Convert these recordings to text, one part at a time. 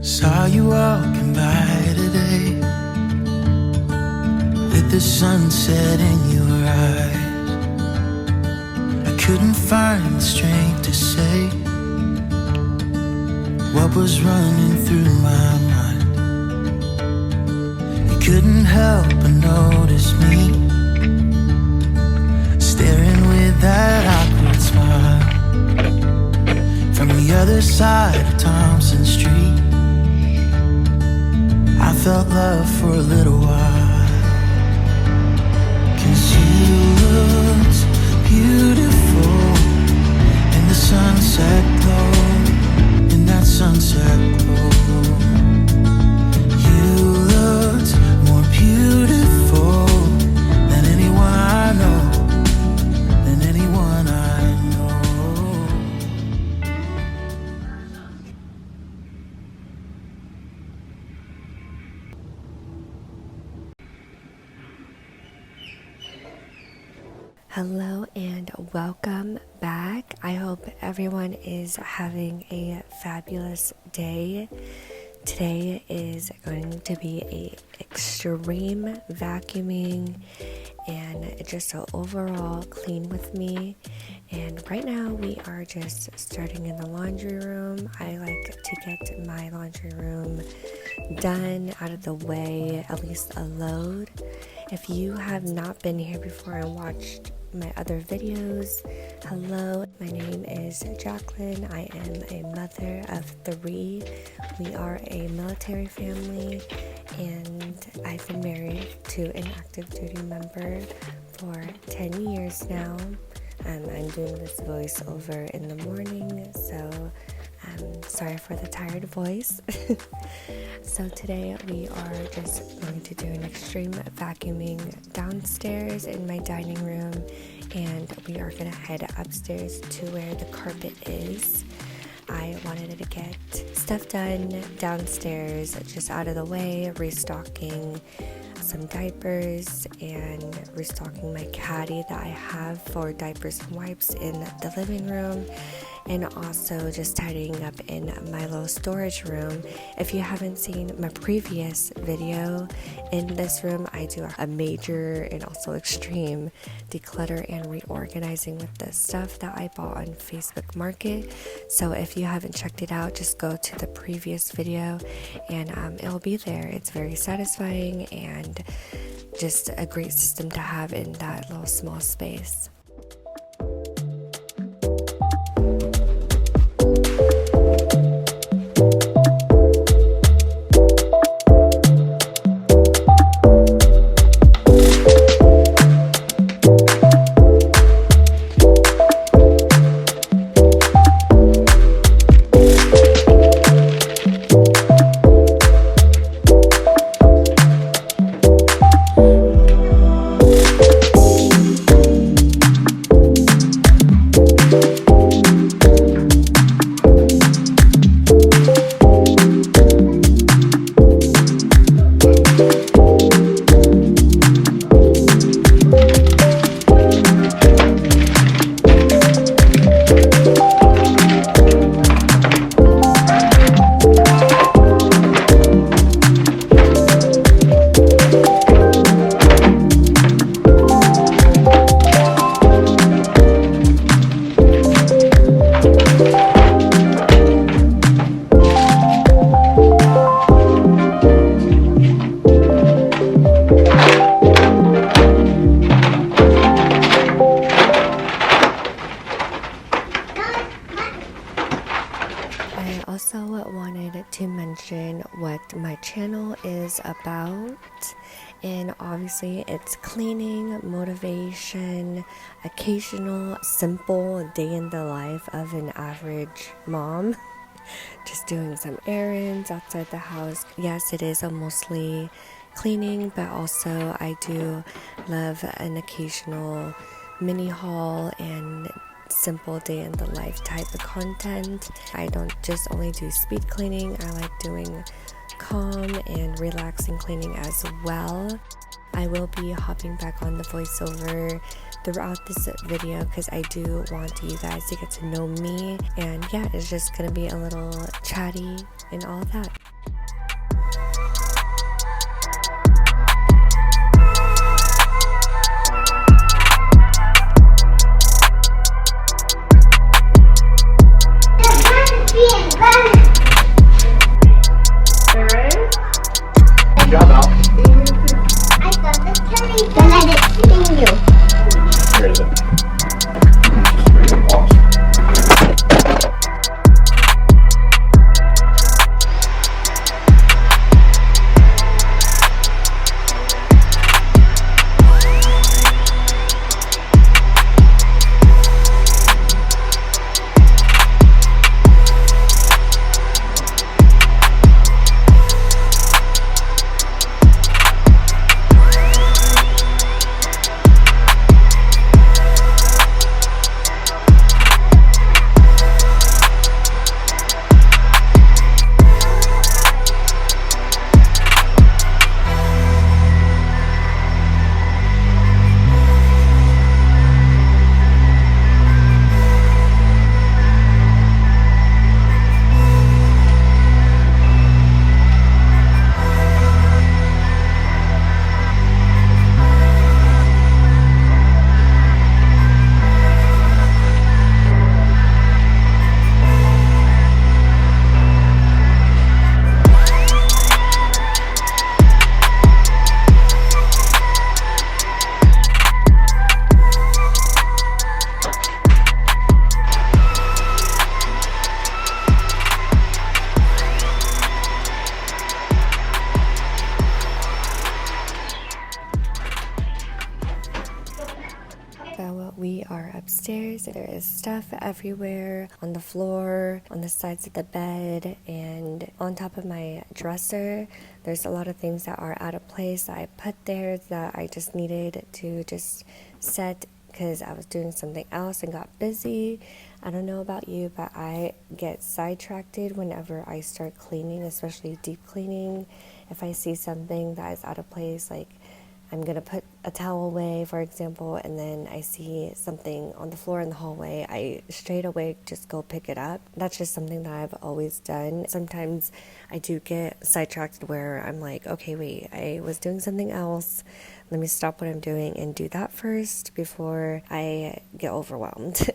Saw you walking by today, with the sunset in your eyes. I couldn't find the strength to say what was running through my mind. You couldn't help but notice me, staring with that awkward smile from the other side of Thompson Street. I felt love for a little while, 'cause you looked beautiful in the sunset glow, in that sunset glow. You looked more beautiful than anyone I know, than anyone I know. Hello and welcome back. I hope everyone is having a fabulous day. Today is going to be a extreme vacuuming and just an overall clean with me. And right now we are just starting in the laundry room. I like to get my laundry room done, out of the way, at least a load. If you have not been here before and watched my other videos, hello, my name is Jacqueline. I am a mother of 3. We are a military family, and I've been married to an active duty member for 10 years now. I'm doing this voiceover in the morning, so I'm sorry for the tired voice. So today we are just going to do an extreme vacuuming downstairs in my dining room, and we are going to head upstairs to where the carpet is. I wanted to get stuff done downstairs, just out of the way, restocking some diapers and restocking my caddy that I have for diapers and wipes in the living room, and also just tidying up in my little storage room. If you haven't seen my previous video, in this room I do a major and also extreme declutter and reorganizing with the stuff that I bought on Facebook Market. So if you haven't checked it out, just go to the previous video and it'll be there. It's very satisfying and just a great system to have in that little small space. I also wanted to mention what my channel is about, and obviously it's cleaning, motivation, occasional simple day in the life of an average mom, just doing some errands outside the house. Yes, it is a mostly cleaning, but also I do love an occasional mini haul and simple day in the life type of content. I don't just only do speed cleaning, I like doing calm and relaxing cleaning as well. I will be hopping back on the voiceover throughout this video because I do want you guys to get to know me, and yeah, it's just gonna be a little chatty and all that. upstairs. There is stuff everywhere, on the floor, on the sides of the bed, and on top of my dresser. There's a lot of things that are out of place that I put there that I just needed to just set because I was doing something else and got busy. I don't know about you, but I get sidetracked whenever I start cleaning, especially deep cleaning. If I see something that is out of place, like I'm going to put a towel away, for example, and then I see something on the floor in the hallway, I straight away just go pick it up. That's just something that I've always done. Sometimes I do get sidetracked where I'm like, okay, wait, I was doing something else. Let me stop what I'm doing and do that first before I get overwhelmed.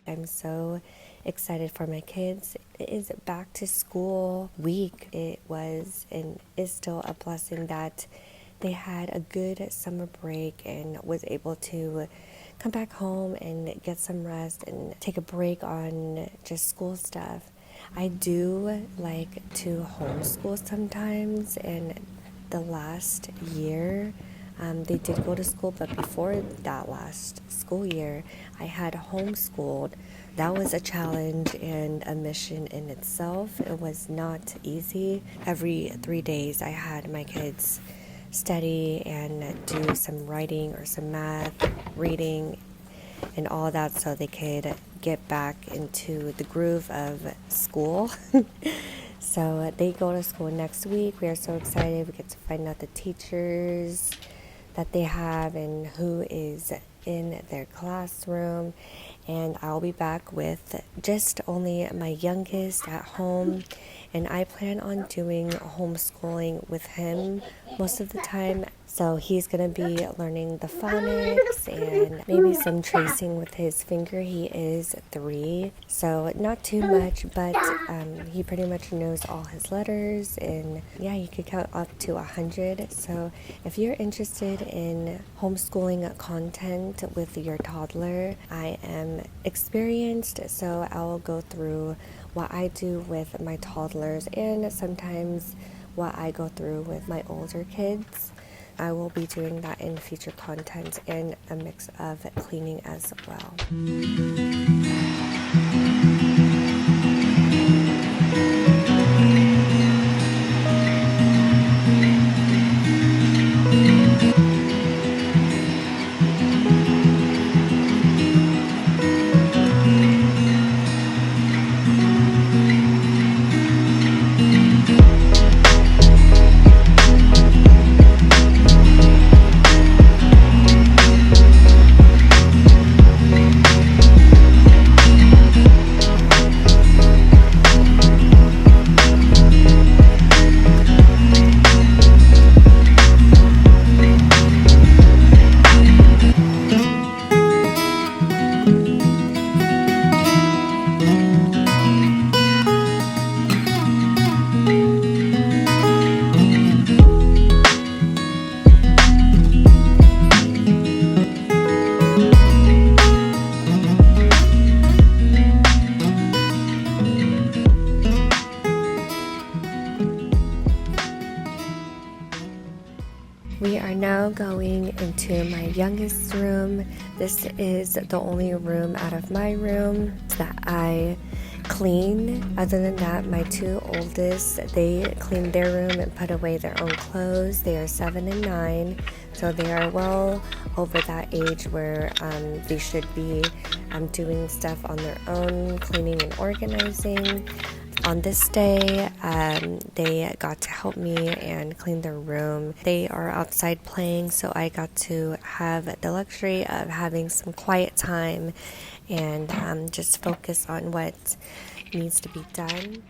I'm so excited for my kids. It is back to school week. It was and is still a blessing that they had a good summer break and was able to come back home and get some rest and take a break on just school stuff. I do like to homeschool sometimes, and the last year they did go to school, but before that last school year, I had homeschooled. That was a challenge and a mission in itself. It was not easy. Every 3 days, I had my kids study and do some writing or some math, reading, and all that so they could get back into the groove of school. So they go to school next week. We are so excited. We get to find out the teachers that they have and who is in their classroom. And I'll be back with just only my youngest at home. And I plan on doing homeschooling with him most of the time. So he's going to be learning the phonics and maybe some tracing with his finger. He is 3, so not too much, but he pretty much knows all his letters. And yeah, you could count up to 100. So if you're interested in homeschooling content with your toddler, I am experienced, so I'll go through what I do with my toddlers and sometimes what I go through with my older kids. I will be doing that in future content and a mix of cleaning as well. now going into my youngest room. This is the only room out of my room that I clean. Other than that, my two oldest, they clean their room and put away their own clothes. They are 7 and 9, so they are well over that age where they should be doing stuff on their own, cleaning and organizing. On this day, they got to help me and clean their room. They are outside playing, so I got to have the luxury of having some quiet time and just focus on what needs to be done.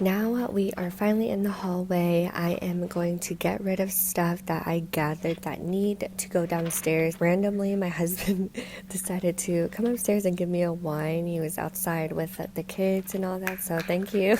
Now we are finally in the hallway. I am going to get rid of stuff that I gathered that need to go downstairs. Randomly, my husband decided to come upstairs and give me a wine. He was outside with the kids and all that, so thank you.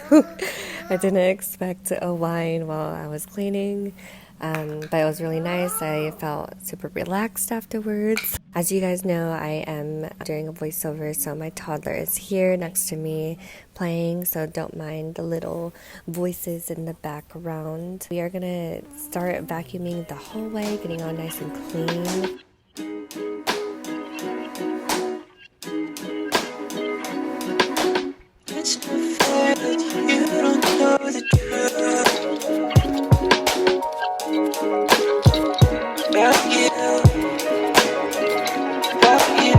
I didn't expect a wine while I was cleaning, But it was really nice. I felt super relaxed afterwards. As you guys know, I am doing a voiceover, so my toddler is here next to me playing, so don't mind the little voices in the background. We are gonna start vacuuming the hallway, getting all nice and clean. It's not fair that you don't know the truth about you, about you.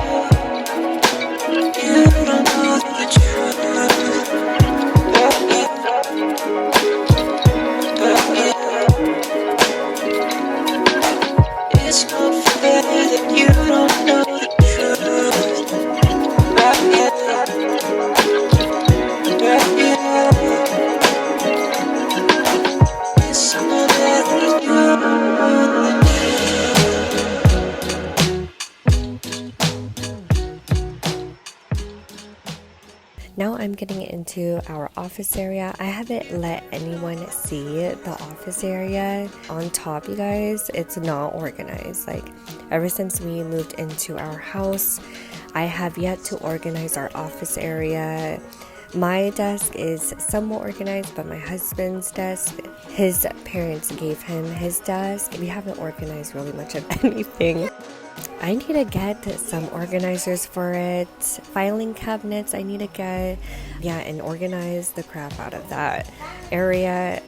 You don't know the truth about you, about you. It's not fair that you don't know the truth about you. Now I'm getting into our office area. I haven't let anyone see the office area. On top, you guys, it's not organized. Like, ever since we moved into our house, I have yet to organize our office area. My desk is somewhat organized, but my husband's desk, his parents gave him his desk. We haven't organized really much of anything. I need to get some organizers for it. Filing cabinets I need to get. Yeah, and organize the crap out of that area.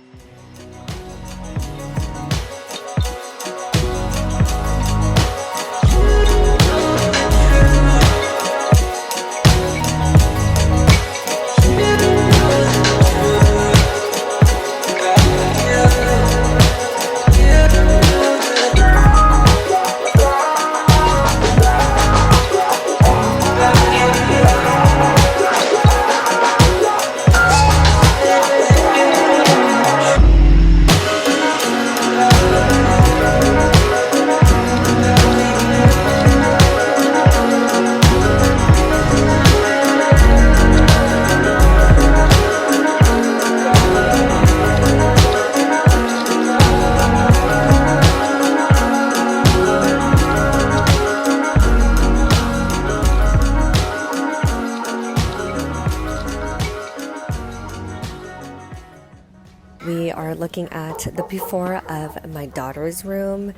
We are looking at the before of my daughter's room.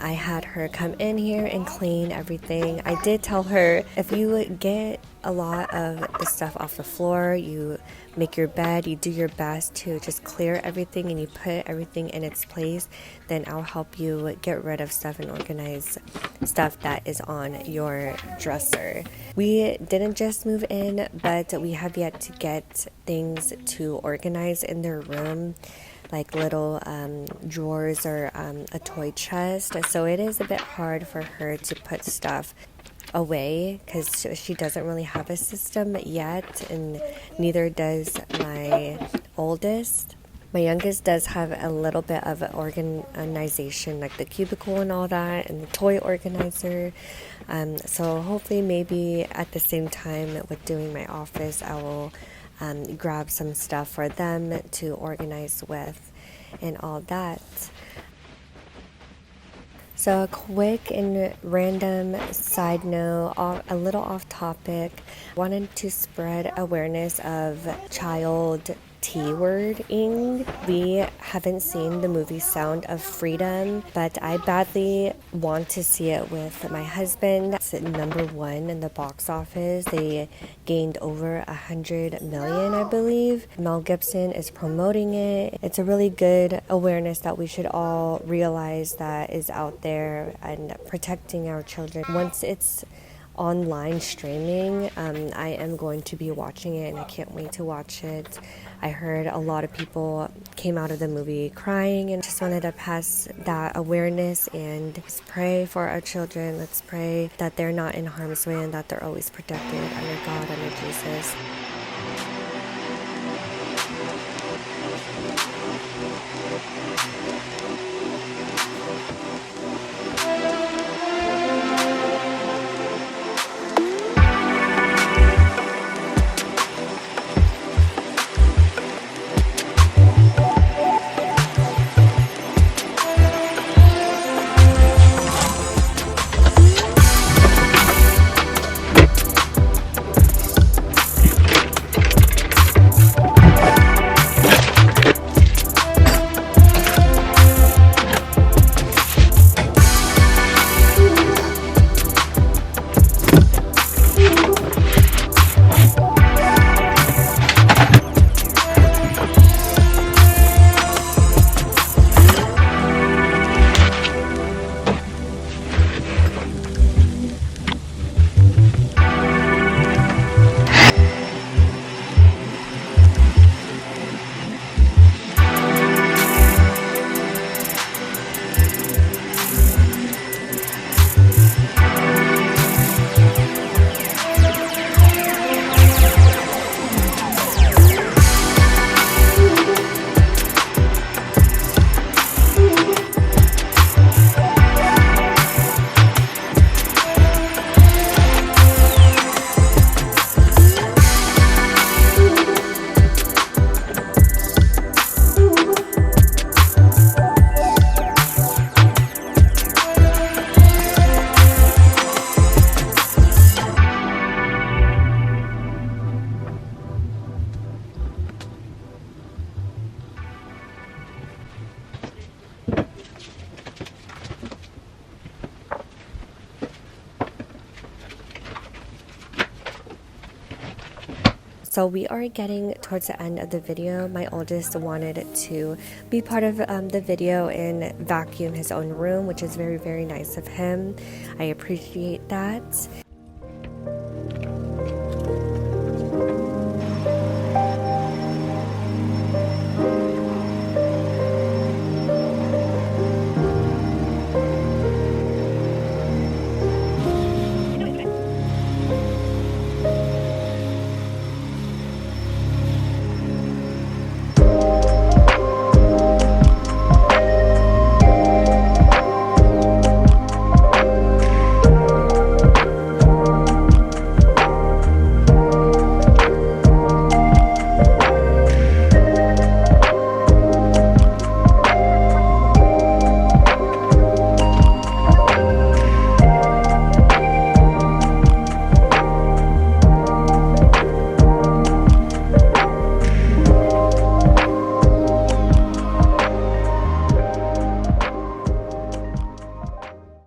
I had her come in here and clean everything. I did tell her, if you get a lot of the stuff off the floor, you make your bed, you do your best to just clear everything and you put everything in its place, then I'll help you get rid of stuff and organize stuff that is on your dresser. We didn't just move in, but we have yet to get things to organize in their room, like little drawers or a toy chest. So it is a bit hard for her to put stuff away because she doesn't really have a system yet, and neither does my oldest. My youngest does have a little bit of organization, like the cubicle and all that, and the toy organizer. So hopefully maybe at the same time with doing my office, I will grab some stuff for them to organize with and all that. So a quick and random side note, a little off topic, wanted to spread awareness of child T-wording. We haven't seen the movie Sound of Freedom, but I badly want to see it with my husband. It's at #1 in the box office. They gained over 100 million, I believe. Mel Gibson is promoting it. It's a really good awareness that we should all realize that is out there and protecting our children. Once it's online streaming, I am going to be watching it and I can't wait to watch it. I heard a lot of people came out of the movie crying, and just wanted to pass that awareness and just pray for our children. Let's pray that they're not in harm's way and that they're always protected under God, under Jesus. So we are getting towards the end of the video. My oldest wanted to be part of the video and vacuum his own room, which is very, very nice of him. I appreciate that.